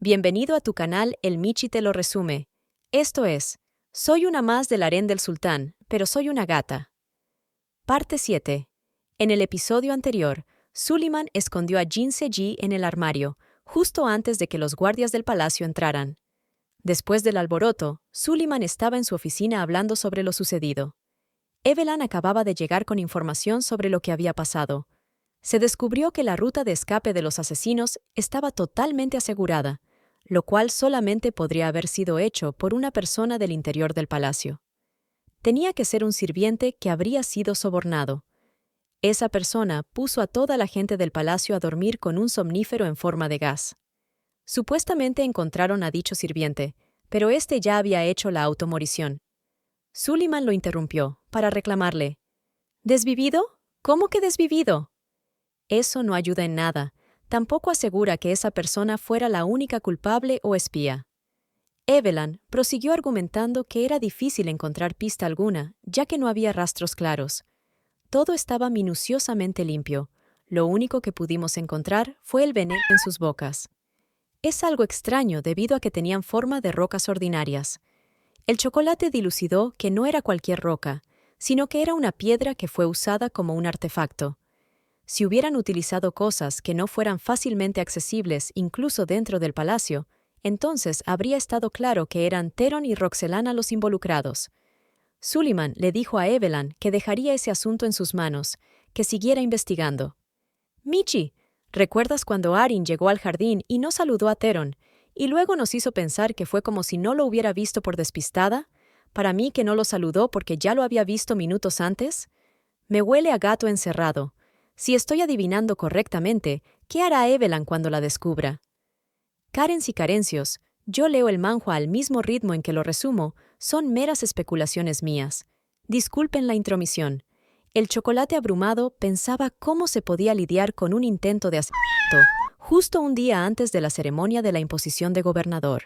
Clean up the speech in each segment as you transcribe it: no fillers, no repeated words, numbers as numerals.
Bienvenido a tu canal El Michi te lo resume. Esto es, soy una más del harén del sultán, pero soy una gata. Parte 7. En el episodio anterior, Suliman escondió a Jin Seji en el armario, justo antes de que los guardias del palacio entraran. Después del alboroto, Suliman estaba en su oficina hablando sobre lo sucedido. Evelyn acababa de llegar con información sobre lo que había pasado. Se descubrió que la ruta de escape de los asesinos estaba totalmente asegurada, lo cual solamente podría haber sido hecho por una persona del interior del palacio. Tenía que ser un sirviente que habría sido sobornado. Esa persona puso a toda la gente del palacio a dormir con un somnífero en forma de gas. Supuestamente encontraron a dicho sirviente, pero este ya había hecho la automorición. Suliman lo interrumpió para reclamarle. ¿Desvivido? ¿Cómo que desvivido? Eso no ayuda en nada. Tampoco asegura que esa persona fuera la única culpable o espía. Evelyn prosiguió argumentando que era difícil encontrar pista alguna, ya que no había rastros claros. Todo estaba minuciosamente limpio. Lo único que pudimos encontrar fue el veneno en sus bocas. Es algo extraño debido a que tenían forma de rocas ordinarias. El chocolate dilucidó que no era cualquier roca, sino que era una piedra que fue usada como un artefacto. Si hubieran utilizado cosas que no fueran fácilmente accesibles incluso dentro del palacio, entonces habría estado claro que eran Theron y Roxelana los involucrados. Suliman le dijo a Evelyn que dejaría ese asunto en sus manos, que siguiera investigando. «Michi, ¿recuerdas cuando Arin llegó al jardín y no saludó a Theron, y luego nos hizo pensar que fue como si no lo hubiera visto por despistada? Para mí que no lo saludó porque ya lo había visto minutos antes. Me huele a gato encerrado. Si estoy adivinando correctamente, ¿qué hará Evelyn cuando la descubra? Carens y carencios, yo leo el manhwa al mismo ritmo en que lo resumo, son meras especulaciones mías. Disculpen la intromisión. El chocolate abrumado pensaba cómo se podía lidiar con un intento de asesinato, justo un día antes de la ceremonia de la imposición de gobernador.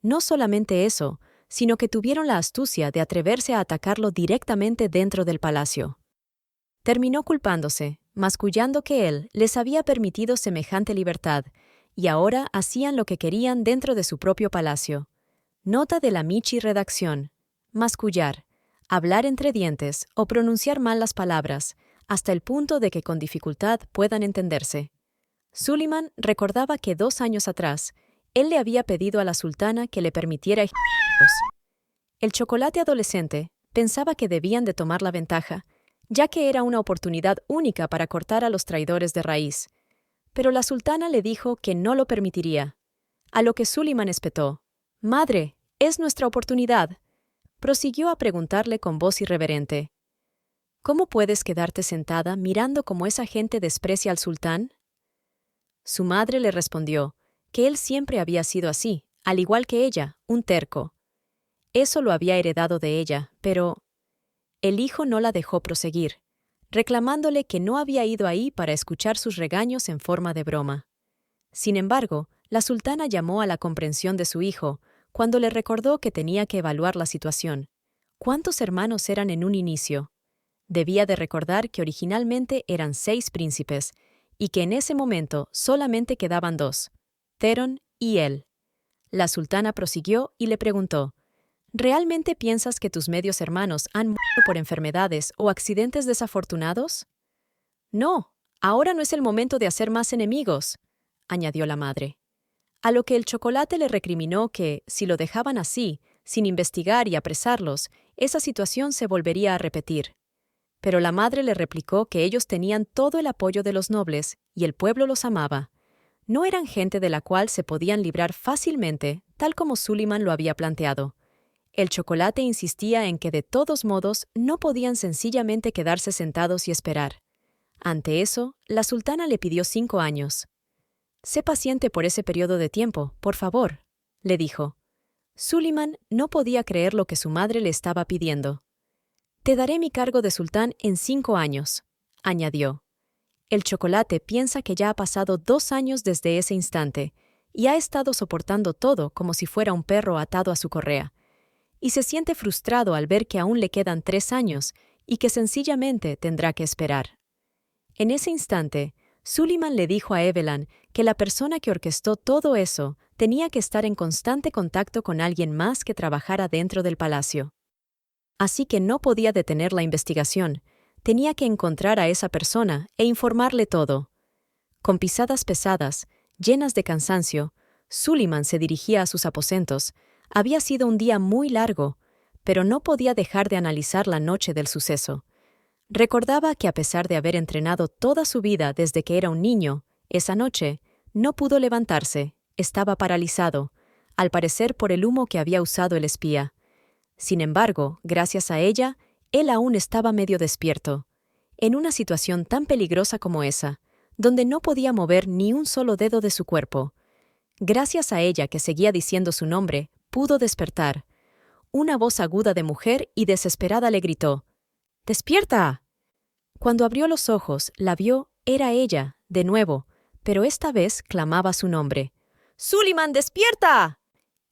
No solamente eso, sino que tuvieron la astucia de atreverse a atacarlo directamente dentro del palacio. Terminó culpándose, mascullando que él les había permitido semejante libertad, y ahora hacían lo que querían dentro de su propio palacio. Nota de la Michi redacción. Mascullar. Hablar entre dientes o pronunciar mal las palabras, hasta el punto de que con dificultad puedan entenderse. Suliman recordaba que 2 años atrás, él le había pedido a la sultana que le permitiera ejecutarlos. El chocolate adolescente pensaba que debían de tomar la ventaja, ya que era una oportunidad única para cortar a los traidores de raíz. Pero la sultana le dijo que no lo permitiría. A lo que Suliman espetó. «Madre, es nuestra oportunidad». Prosiguió a preguntarle con voz irreverente. «¿Cómo puedes quedarte sentada mirando cómo esa gente desprecia al sultán?» Su madre le respondió que él siempre había sido así, al igual que ella, un terco. Eso lo había heredado de ella, pero el hijo no la dejó proseguir, reclamándole que no había ido ahí para escuchar sus regaños en forma de broma. Sin embargo, la sultana llamó a la comprensión de su hijo cuando le recordó que tenía que evaluar la situación. ¿Cuántos hermanos eran en un inicio? Debía de recordar que originalmente eran 6 príncipes y que en ese momento solamente quedaban 2, Theron y él. La sultana prosiguió y le preguntó, ¿realmente piensas que tus medios hermanos han muerto por enfermedades o accidentes desafortunados? No, ahora no es el momento de hacer más enemigos, añadió la madre. A lo que el chocolate le recriminó que, si lo dejaban así, sin investigar y apresarlos, esa situación se volvería a repetir. Pero la madre le replicó que ellos tenían todo el apoyo de los nobles y el pueblo los amaba. No eran gente de la cual se podían librar fácilmente, tal como Suliman lo había planteado. El chocolate insistía en que de todos modos no podían sencillamente quedarse sentados y esperar. Ante eso, la sultana le pidió 5 años. «Sé paciente por ese periodo de tiempo, por favor», le dijo. Suliman no podía creer lo que su madre le estaba pidiendo. «Te daré mi cargo de sultán en 5 años», añadió. El chocolate piensa que ya ha pasado 2 años desde ese instante y ha estado soportando todo como si fuera un perro atado a su correa. Y se siente frustrado al ver que aún le quedan 3 años y que sencillamente tendrá que esperar. En ese instante, Suliman le dijo a Evelyn que la persona que orquestó todo eso tenía que estar en constante contacto con alguien más que trabajara dentro del palacio. Así que no podía detener la investigación. Tenía que encontrar a esa persona e informarle todo. Con pisadas pesadas, llenas de cansancio, Suliman se dirigía a sus aposentos. Había sido un día muy largo, pero no podía dejar de analizar la noche del suceso. Recordaba que a pesar de haber entrenado toda su vida desde que era un niño, esa noche no pudo levantarse, estaba paralizado, al parecer por el humo que había usado el espía. Sin embargo, gracias a ella, él aún estaba medio despierto. En una situación tan peligrosa como esa, donde no podía mover ni un solo dedo de su cuerpo. Gracias a ella, que seguía diciendo su nombre, pudo despertar. Una voz aguda de mujer y desesperada le gritó: ¡Despierta! Cuando abrió los ojos, la vio, era ella, de nuevo, pero esta vez clamaba su nombre. ¡Suliman, despierta!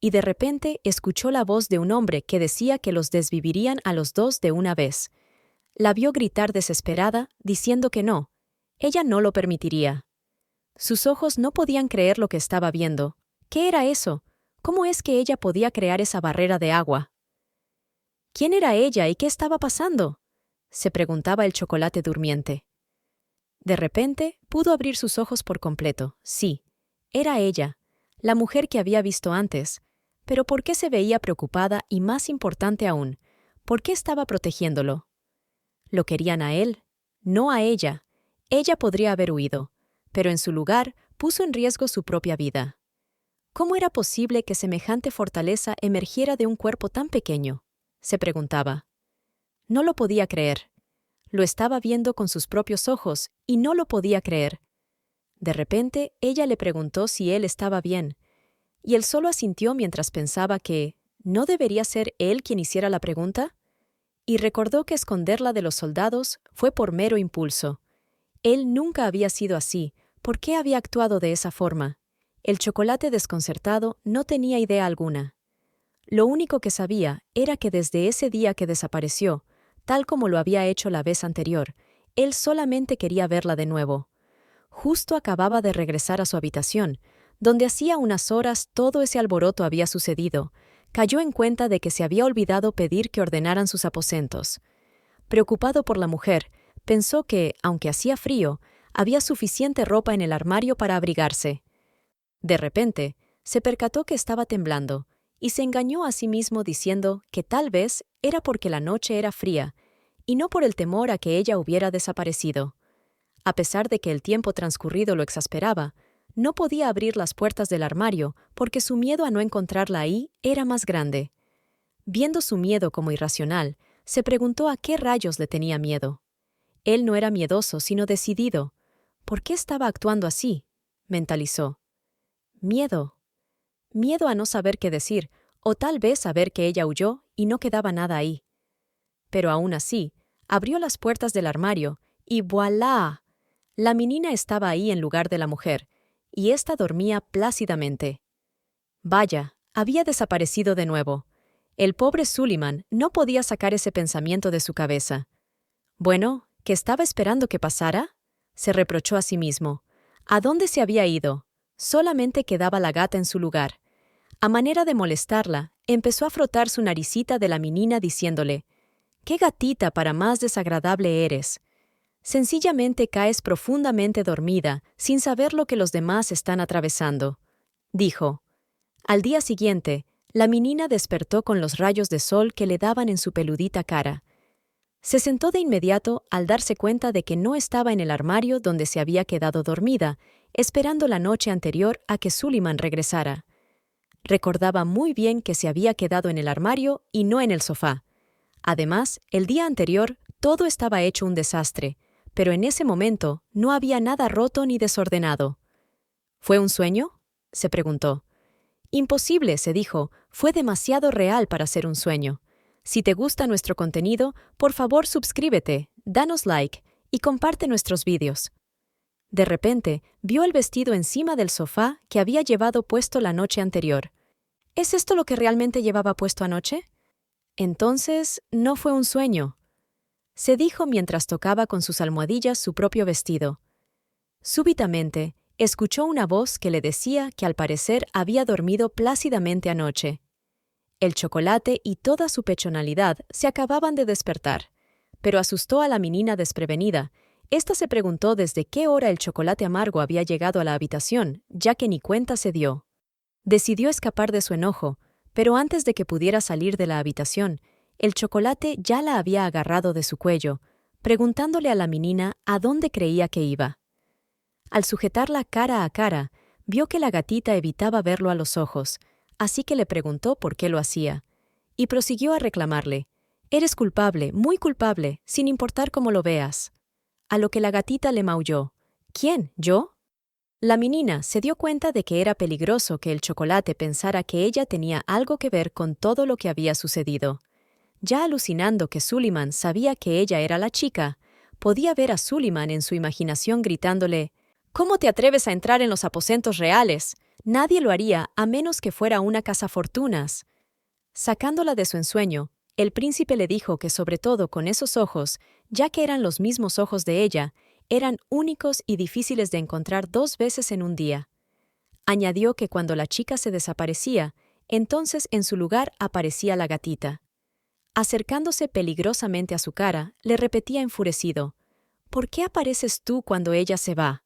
Y de repente escuchó la voz de un hombre que decía que los desvivirían a los dos de una vez. La vio gritar desesperada, diciendo que no, ella no lo permitiría. Sus ojos no podían creer lo que estaba viendo. ¿Qué era eso? ¿Cómo es que ella podía crear esa barrera de agua? ¿Quién era ella y qué estaba pasando?, se preguntaba el chocolate durmiente. De repente, pudo abrir sus ojos por completo. Sí, era ella, la mujer que había visto antes. Pero ¿por qué se veía preocupada y, más importante aún, por qué estaba protegiéndolo? Lo querían a él, no a ella. Ella podría haber huido, pero en su lugar puso en riesgo su propia vida. ¿Cómo era posible que semejante fortaleza emergiera de un cuerpo tan pequeño?, se preguntaba. No lo podía creer. Lo estaba viendo con sus propios ojos y no lo podía creer. De repente, ella le preguntó si él estaba bien, y él solo asintió mientras pensaba que ¿no debería ser él quien hiciera la pregunta? Y recordó que esconderla de los soldados fue por mero impulso. Él nunca había sido así. ¿Por qué había actuado de esa forma? El chocolate desconcertado no tenía idea alguna. Lo único que sabía era que desde ese día que desapareció, tal como lo había hecho la vez anterior, él solamente quería verla de nuevo. Justo acababa de regresar a su habitación, donde hacía unas horas todo ese alboroto había sucedido. Cayó en cuenta de que se había olvidado pedir que ordenaran sus aposentos. Preocupado por la mujer, pensó que, aunque hacía frío, había suficiente ropa en el armario para abrigarse. De repente, se percató que estaba temblando, y se engañó a sí mismo diciendo que tal vez era porque la noche era fría, y no por el temor a que ella hubiera desaparecido. A pesar de que el tiempo transcurrido lo exasperaba, no podía abrir las puertas del armario porque su miedo a no encontrarla ahí era más grande. Viendo su miedo como irracional, se preguntó a qué rayos le tenía miedo. Él no era miedoso, sino decidido. ¿Por qué estaba actuando así?, mentalizó. Miedo. Miedo a no saber qué decir, o tal vez saber que ella huyó y no quedaba nada ahí. Pero aún así, abrió las puertas del armario y ¡voilá! La menina estaba ahí en lugar de la mujer, y ésta dormía plácidamente. Vaya, había desaparecido de nuevo. El pobre Suliman no podía sacar ese pensamiento de su cabeza. Bueno, ¿qué estaba esperando que pasara?, se reprochó a sí mismo. ¿A dónde se había ido? Solamente quedaba la gata en su lugar. A manera de molestarla, empezó a frotar su naricita de la menina diciéndole: «¡Qué gatita para más desagradable eres! Sencillamente caes profundamente dormida, sin saber lo que los demás están atravesando», dijo. Al día siguiente, la menina despertó con los rayos de sol que le daban en su peludita cara. Se sentó de inmediato al darse cuenta de que no estaba en el armario donde se había quedado dormida, esperando la noche anterior a que Suliman regresara. Recordaba muy bien que se había quedado en el armario y no en el sofá. Además, el día anterior todo estaba hecho un desastre, pero en ese momento no había nada roto ni desordenado. ¿Fue un sueño?, se preguntó. Imposible, se dijo, fue demasiado real para ser un sueño. Si te gusta nuestro contenido, por favor suscríbete, danos like y comparte nuestros vídeos. De repente, vio el vestido encima del sofá que había llevado puesto la noche anterior. ¿Es esto lo que realmente llevaba puesto anoche? Entonces, no fue un sueño, se dijo mientras tocaba con sus almohadillas su propio vestido. Súbitamente, escuchó una voz que le decía que al parecer había dormido plácidamente anoche. El chocolate y toda su pechonalidad se acababan de despertar, pero asustó a la menina desprevenida. Esta se preguntó desde qué hora el chocolate amargo había llegado a la habitación, ya que ni cuenta se dio. Decidió escapar de su enojo, pero antes de que pudiera salir de la habitación, el chocolate ya la había agarrado de su cuello, preguntándole a la menina a dónde creía que iba. Al sujetarla cara a cara, vio que la gatita evitaba verlo a los ojos, así que le preguntó por qué lo hacía, y prosiguió a reclamarle: «Eres culpable, muy culpable, sin importar cómo lo veas». A lo que la gatita le maulló: «¿Quién, yo?». La menina se dio cuenta de que era peligroso que el chocolate pensara que ella tenía algo que ver con todo lo que había sucedido. Ya alucinando que Suleiman sabía que ella era la chica, podía ver a Suleiman en su imaginación gritándole: «¿Cómo te atreves a entrar en los aposentos reales? Nadie lo haría a menos que fuera una cazafortunas». Sacándola de su ensueño, el príncipe le dijo que sobre todo con esos ojos, ya que eran los mismos ojos de ella, eran únicos y difíciles de encontrar 2 veces en un día. Añadió que cuando la chica se desaparecía, entonces en su lugar aparecía la gatita. Acercándose peligrosamente a su cara, le repetía enfurecido: «¿Por qué apareces tú cuando ella se va?».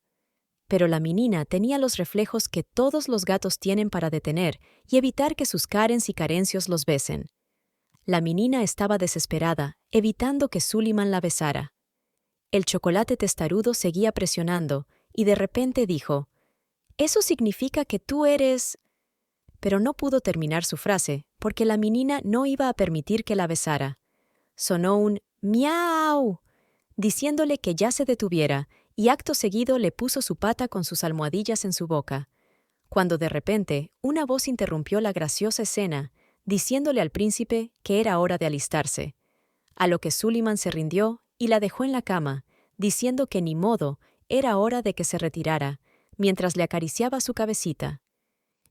Pero la menina tenía los reflejos que todos los gatos tienen para detener y evitar que sus carens y carencios los besen. La menina estaba desesperada, evitando que Suleiman la besara. El chocolate testarudo seguía presionando, y de repente dijo: «¿Eso significa que tú eres...?». Pero no pudo terminar su frase, porque la menina no iba a permitir que la besara. Sonó un «miau», diciéndole que ya se detuviera, y acto seguido le puso su pata con sus almohadillas en su boca. Cuando de repente una voz interrumpió la graciosa escena, diciéndole al príncipe que era hora de alistarse. A lo que Suleiman se rindió y la dejó en la cama, diciendo que ni modo, era hora de que se retirara, mientras le acariciaba su cabecita.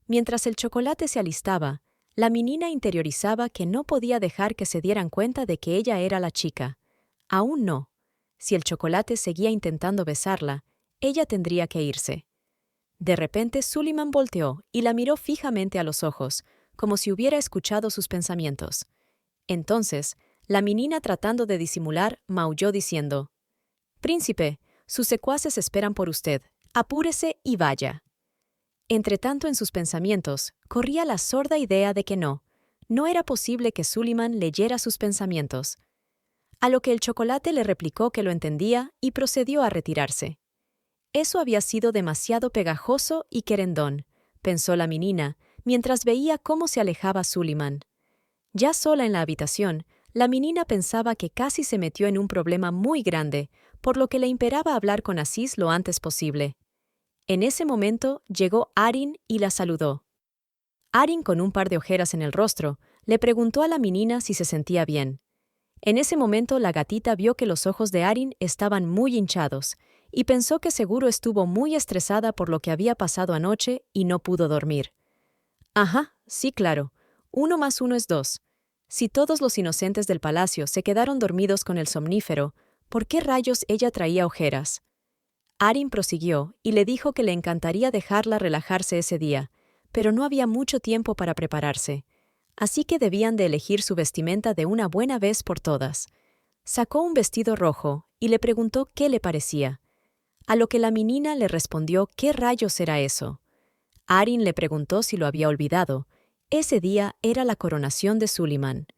Mientras el chocolate se alistaba, la menina interiorizaba que no podía dejar que se dieran cuenta de que ella era la chica. Aún no. Si el chocolate seguía intentando besarla, ella tendría que irse. De repente Suleiman volteó y la miró fijamente a los ojos, como si hubiera escuchado sus pensamientos. Entonces, la menina, tratando de disimular, maulló diciendo: «Príncipe, sus secuaces esperan por usted. Apúrese y vaya». Entretanto, en sus pensamientos, corría la sorda idea de que no era posible que Suleiman leyera sus pensamientos. A lo que el chocolate le replicó que lo entendía y procedió a retirarse. Eso había sido demasiado pegajoso y querendón, pensó la menina, mientras veía cómo se alejaba Suleiman. Ya sola en la habitación, la menina pensaba que casi se metió en un problema muy grande, por lo que le imperaba hablar con Aziz lo antes posible. En ese momento llegó Arin y la saludó. Arin, con un par de ojeras en el rostro, le preguntó a la menina si se sentía bien. En ese momento la gatita vio que los ojos de Arin estaban muy hinchados, y pensó que seguro estuvo muy estresada por lo que había pasado anoche y no pudo dormir. «Ajá, sí, claro. 1 más 1 es 2. Si todos los inocentes del palacio se quedaron dormidos con el somnífero, ¿por qué rayos ella traía ojeras?». Arin prosiguió y le dijo que le encantaría dejarla relajarse ese día, pero no había mucho tiempo para prepararse, así que debían de elegir su vestimenta de una buena vez por todas. Sacó un vestido rojo y le preguntó qué le parecía, a lo que la menina le respondió qué rayos era eso. Arin le preguntó si lo había olvidado. Ese día era la coronación de Suleiman.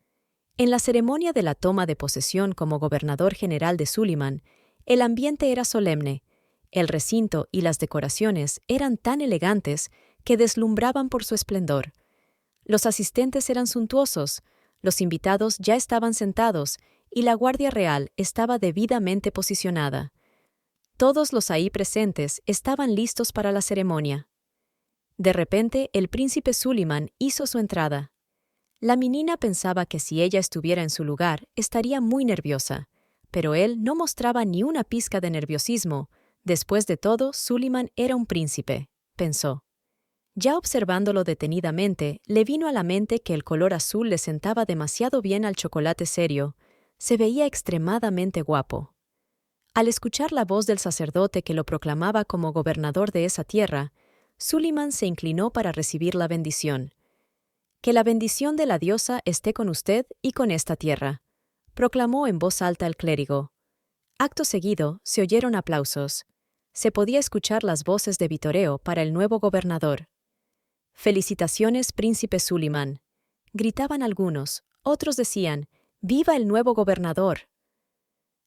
En la ceremonia de la toma de posesión como gobernador general de Suleiman, el ambiente era solemne. El recinto y las decoraciones eran tan elegantes que deslumbraban por su esplendor. Los asistentes eran suntuosos, los invitados ya estaban sentados y la guardia real estaba debidamente posicionada. Todos los ahí presentes estaban listos para la ceremonia. De repente, el príncipe Suleiman hizo su entrada. La menina pensaba que si ella estuviera en su lugar, estaría muy nerviosa, pero él no mostraba ni una pizca de nerviosismo. Después de todo, Suleiman era un príncipe, pensó. Ya observándolo detenidamente, le vino a la mente que el color azul le sentaba demasiado bien al chocolate serio. Se veía extremadamente guapo. Al escuchar la voz del sacerdote que lo proclamaba como gobernador de esa tierra, Suliman se inclinó para recibir la bendición. «Que la bendición de la diosa esté con usted y con esta tierra», proclamó en voz alta el clérigo. Acto seguido, se oyeron aplausos. Se podía escuchar las voces de vitoreo para el nuevo gobernador. «Felicitaciones, príncipe Suliman», gritaban algunos, otros decían, «¡Viva el nuevo gobernador!».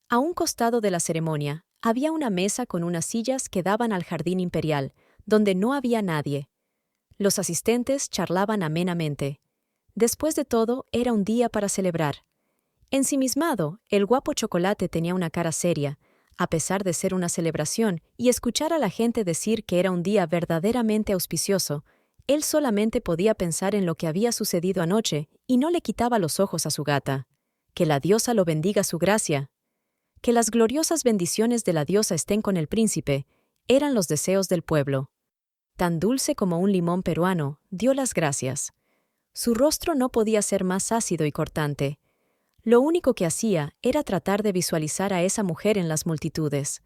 A un costado de la ceremonia, había una mesa con unas sillas que daban al jardín imperial, donde no había nadie. Los asistentes charlaban amenamente. Después de todo, era un día para celebrar. Ensimismado, el guapo Chocolate tenía una cara seria, a pesar de ser una celebración, y escuchar a la gente decir que era un día verdaderamente auspicioso. Él solamente podía pensar en lo que había sucedido anoche y no le quitaba los ojos a su gata. Que la diosa lo bendiga su gracia. Que las gloriosas bendiciones de la diosa estén con el príncipe, eran los deseos del pueblo. Tan dulce como un limón peruano, dio las gracias. Su rostro no podía ser más ácido y cortante. Lo único que hacía era tratar de visualizar a esa mujer en las multitudes.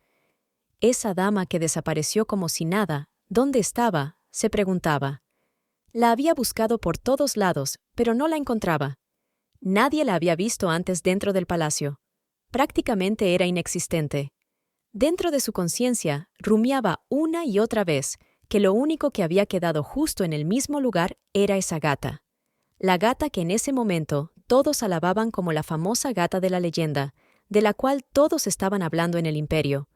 Esa dama que desapareció como si nada, ¿dónde estaba?, se preguntaba. La había buscado por todos lados, pero no la encontraba. Nadie la había visto antes dentro del palacio. Prácticamente era inexistente. Dentro de su conciencia, rumiaba una y otra vez que lo único que había quedado justo en el mismo lugar era esa gata. La gata que en ese momento todos alababan como la famosa gata de la leyenda, de la cual todos estaban hablando en el imperio.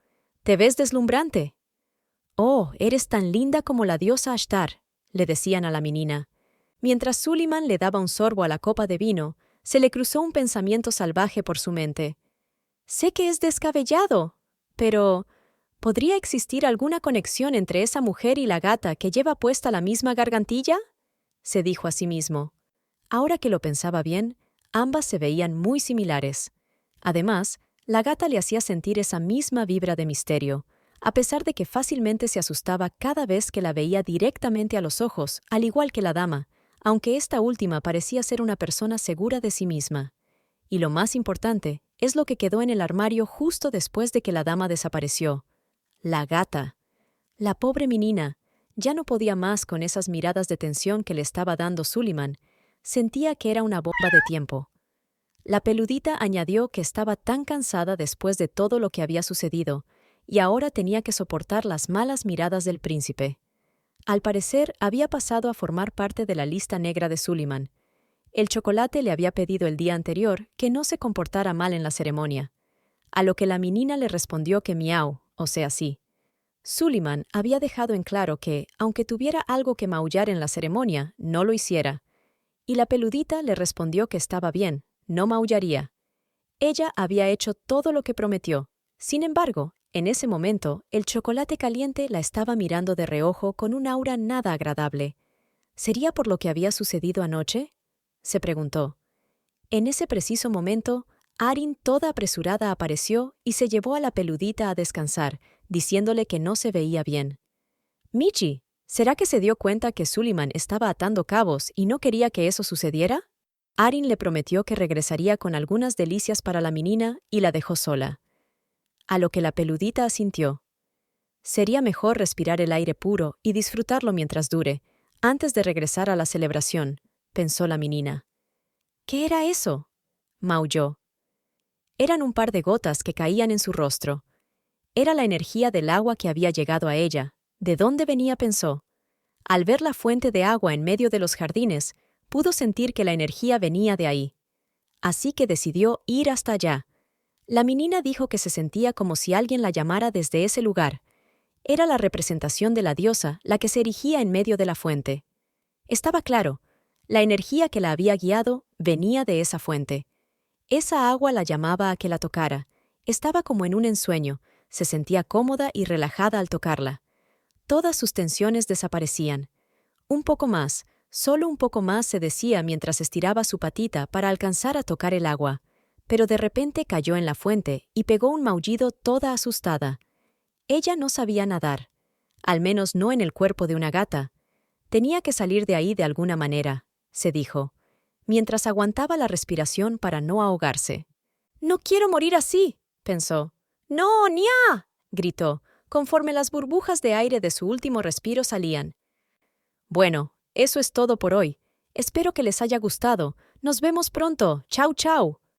«¡Te ves deslumbrante!». «Oh, eres tan linda como la diosa Ashtar», le decían a la menina. Mientras Suliman le daba un sorbo a la copa de vino, se le cruzó un pensamiento salvaje por su mente. «Sé que es descabellado, pero ¿podría existir alguna conexión entre esa mujer y la gata que lleva puesta la misma gargantilla?», se dijo a sí mismo. Ahora que lo pensaba bien, ambas se veían muy similares. Además, la gata le hacía sentir esa misma vibra de misterio, a pesar de que fácilmente se asustaba cada vez que la veía directamente a los ojos, al igual que la dama, aunque esta última parecía ser una persona segura de sí misma. Y lo más importante es lo que quedó en el armario justo después de que la dama desapareció. La gata. La pobre menina ya no podía más con esas miradas de tensión que le estaba dando Suliman. Sentía que era una bomba de tiempo. La peludita añadió que estaba tan cansada después de todo lo que había sucedido, y ahora tenía que soportar las malas miradas del príncipe. Al parecer, había pasado a formar parte de la lista negra de Suliman. El Chocolate le había pedido el día anterior que no se comportara mal en la ceremonia, a lo que la menina le respondió que miau, o sea, sí. Suliman había dejado en claro que, aunque tuviera algo que maullar en la ceremonia, no lo hiciera. Y la peludita le respondió que estaba bien, no maullaría. Ella había hecho todo lo que prometió. Sin embargo, en ese momento, el Chocolate Caliente la estaba mirando de reojo con un aura nada agradable. ¿Sería por lo que había sucedido anoche?, se preguntó. En ese preciso momento, Arin toda apresurada apareció y se llevó a la peludita a descansar, diciéndole que no se veía bien. «Michi, ¿será que se dio cuenta que Suliman estaba atando cabos y no quería que eso sucediera?». Arin le prometió que regresaría con algunas delicias para la menina y la dejó sola. A lo que la peludita asintió. Sería mejor respirar el aire puro y disfrutarlo mientras dure, antes de regresar a la celebración, pensó la menina. «¿Qué era eso?», maulló. Eran un par de gotas que caían en su rostro. Era la energía del agua que había llegado a ella. ¿De dónde venía?, pensó. Al ver la fuente de agua en medio de los jardines, pudo sentir que la energía venía de ahí. Así que decidió ir hasta allá. La menina dijo que se sentía como si alguien la llamara desde ese lugar. Era la representación de la diosa la que se erigía en medio de la fuente. Estaba claro, la energía que la había guiado venía de esa fuente. Esa agua la llamaba a que la tocara. Estaba como en un ensueño, se sentía cómoda y relajada al tocarla. Todas sus tensiones desaparecían. Un poco más, solo un poco más, se decía mientras estiraba su patita para alcanzar a tocar el agua. Pero de repente cayó en la fuente y pegó un maullido toda asustada. Ella no sabía nadar, al menos no en el cuerpo de una gata. Tenía que salir de ahí de alguna manera, se dijo, mientras aguantaba la respiración para no ahogarse. «No quiero morir así», pensó. ¡No, Nia! Gritó, conforme las burbujas de aire de su último respiro salían. Bueno, eso es todo por hoy. Espero que les haya gustado. Nos vemos pronto. Chau, chau.